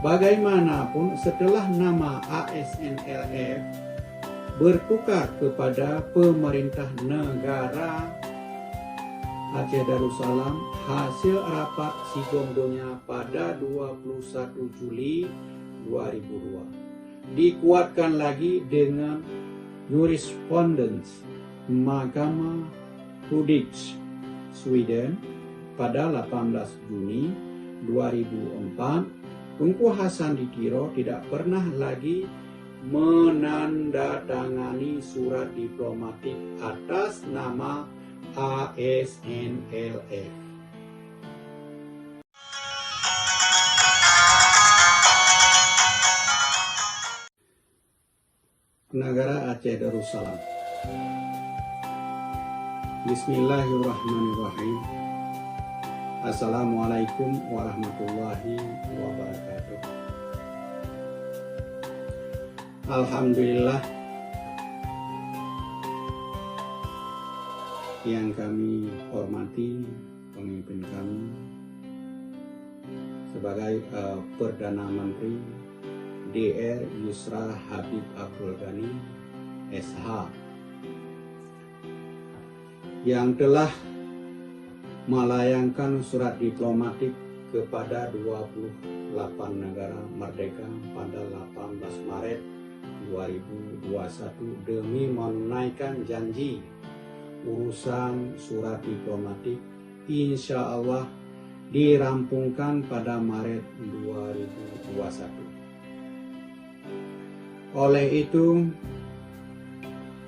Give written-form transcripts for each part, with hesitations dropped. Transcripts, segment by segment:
Bagaimanapun setelah nama ASNLF bertukar kepada pemerintah negara Aceh Darussalam hasil rapat Sigongdonya pada 21 Juli 2002. Dikuatkan lagi dengan jurisprudens Mahkamah Hudik Sweden pada 18 Juni 2004. Tunku Hasan Ditiro tidak pernah lagi menandatangani surat diplomatik atas nama ASNLF. Negara Aceh Darussalam. Bismillahirrahmanirrahim. Assalamualaikum warahmatullahi wabarakatuh. Alhamdulillah, yang kami hormati pemimpin kami sebagai Perdana Menteri DR Yusra Habib Abdul Ghani SH, yang telah melayangkan surat diplomatik kepada 28 negara merdeka pada 18 Maret 2021 demi menunaikan janji urusan surat diplomatik insya Allah dirampungkan pada Maret 2021. Oleh itu,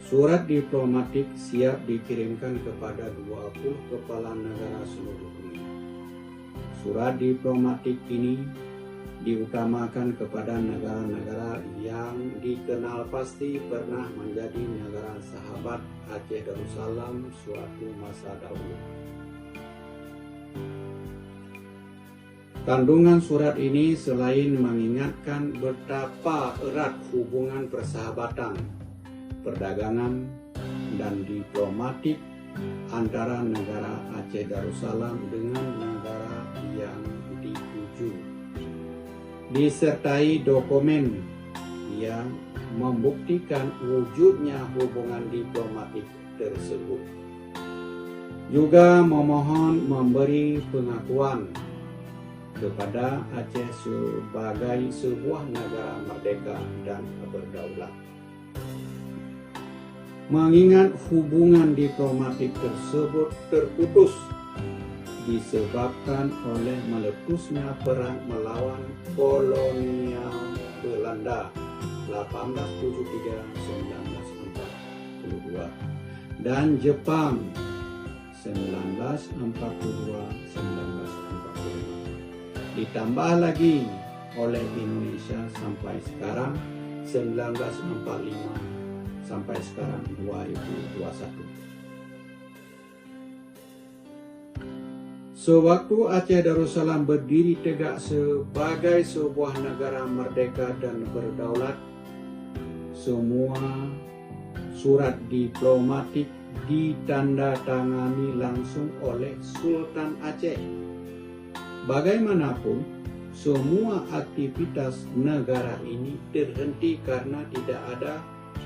surat diplomatik siap dikirimkan kepada 20 kepala negara seluruh dunia. Surat diplomatik ini diutamakan kepada negara-negara yang dikenal pasti pernah menjadi negara sahabat Aceh Darussalam suatu masa dahulu. Kandungan surat ini selain mengingatkan betapa erat hubungan persahabatan, perdagangan, dan diplomatik antara negara Aceh Darussalam dengan negara yang dituju, disertai dokumen yang membuktikan wujudnya hubungan diplomatik tersebut. Juga memohon memberi pengakuan kepada Aceh sebagai sebuah negara merdeka dan berdaulat. Mengingat hubungan diplomatik tersebut terputus disebabkan oleh meletusnya perang melawan kolonial Belanda 1873-1942 dan Jepang 1942-1945, ditambah lagi oleh Indonesia sampai sekarang 1945 sampai sekarang 2021. Sewaktu Aceh Darussalam berdiri tegak sebagai sebuah negara merdeka dan berdaulat, semua surat diplomatik ditandatangani langsung oleh Sultan Aceh. Bagaimanapun, semua aktivitas negara ini terhenti karena tidak ada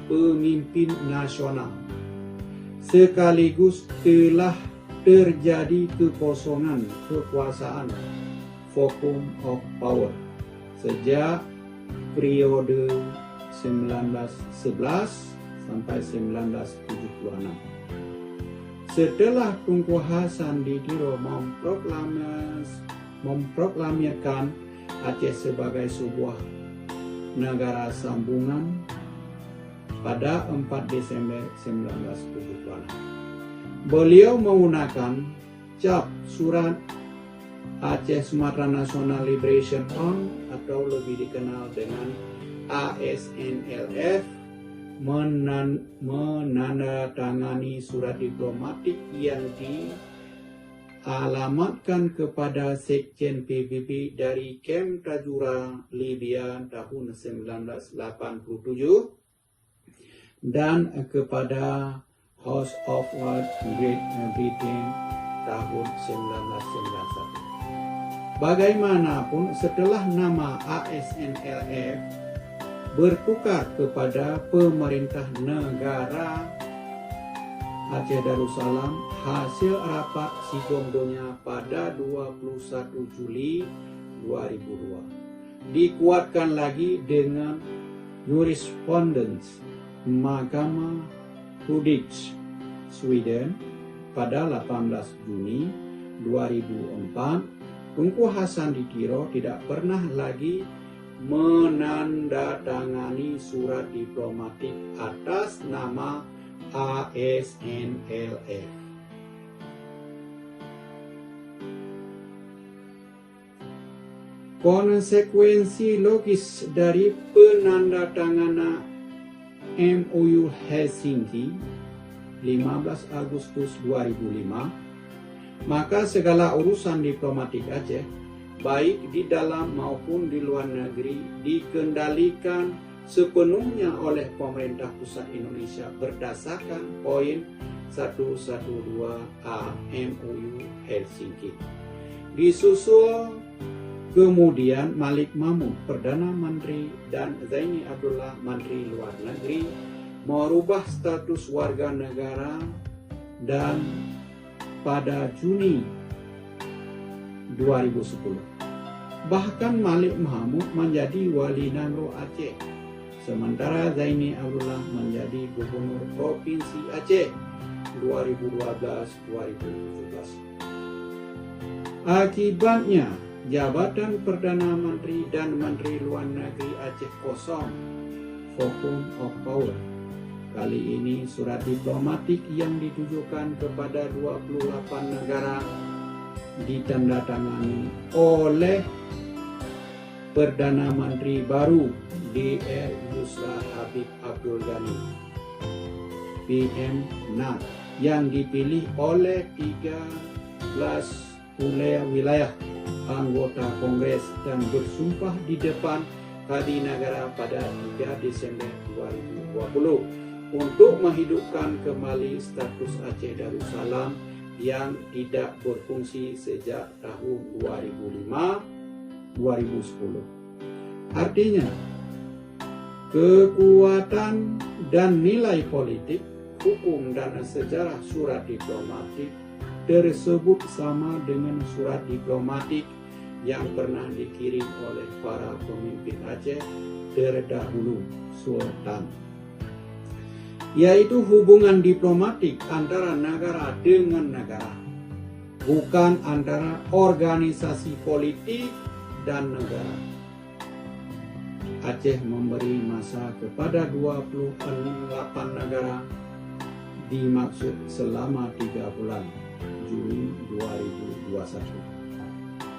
pemimpin nasional. Sekaligus telah terjadi kekosongan kekuasaan vacuum of power sejak periode 1911 sampai 1976. Setelah Tunku Hasan Ditiro memproklamirkan Aceh sebagai sebuah negara sambungan pada 4 Desember 1976. Beliau menggunakan cap surat Aceh Sumatera National Liberation Front atau lebih dikenal dengan ASNLF menandatangani surat diplomatik yang dialamatkan kepada Sekjen PBB dari Kem Tajura, Libya tahun 1987 dan kepada House of Great Britain tahun 1991. Bagaimanapun setelah nama ASNLF bertukar kepada pemerintah negara Aceh Darussalam hasil rapat Sigongdonya pada 21 Juli 2002. Dikuatkan lagi dengan jurisprudence Mahkamah Hudich Sweden pada 18 Juni 2004. Tunku Hasan Ditiro tidak pernah lagi menandatangani surat diplomatik atas nama ASNLF. Konsekuensi logis dari penandatanganan MOU Helsinki 15 Agustus 2005, maka segala urusan diplomatik Aceh, baik di dalam maupun di luar negeri, dikendalikan sepenuhnya oleh pemerintah pusat Indonesia berdasarkan poin 112A MOU Helsinki. Disusul kemudian Malik Mahmud, Perdana Menteri, dan Zaini Abdullah, Menteri Luar Negeri, merubah status warga negara dan pada Juni 2010. Bahkan Malik Mahmud menjadi Wali Nagro Aceh, sementara Zaini Abdullah menjadi Gubernur Provinsi Aceh 2012-2017. Akibatnya, jabatan Perdana Menteri dan Menteri Luar Negeri Aceh kosong, vacuum of power. Kali ini surat diplomatik yang ditujukan kepada 28 negara ditandatangani oleh Perdana Menteri baru DR Yusra Habib Abdul Ghani, PM NAT, yang dipilih oleh 13 wilayah anggota Kongres dan bersumpah di depan Kadi Negara pada 3 Desember 2020 untuk menghidupkan kembali status Aceh Darussalam yang tidak berfungsi sejak tahun 2005-2010. Artinya, kekuatan dan nilai politik, hukum dan sejarah surat diplomatik tersebut sama dengan surat diplomatik yang pernah dikirim oleh para pemimpin Aceh terdahulu, Sultan, yaitu hubungan diplomatik antara negara dengan negara, bukan antara organisasi politik dan negara. Aceh memberi masa kepada 28 negara dimaksud selama 3 bulan, Juni 2021.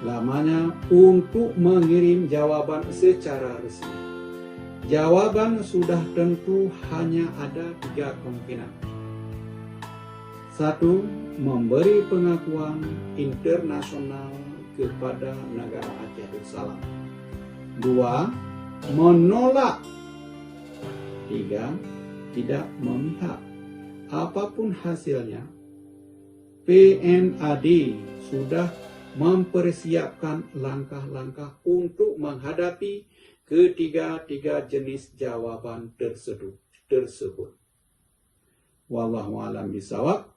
Lamanya untuk mengirim jawaban secara resmi. Jawaban sudah tentu hanya ada 3 kemungkinan. 1. Memberi pengakuan internasional kepada negara Aceh Darussalam. 2. Menolak. 3. Tidak memihak. Apapun hasilnya, PNAD sudah mempersiapkan langkah-langkah untuk menghadapi ketiga jenis jawaban tersebut. Wallahu a'lam bishawab.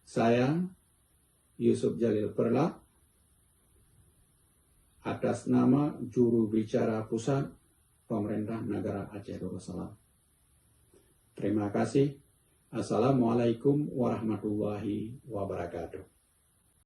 Saya Yusuf Jalil Perla atas nama Juru Bicara Pusat Pemerintah Negara Aceh Darussalam. Terima kasih. Assalamualaikum warahmatullahi wabarakatuh.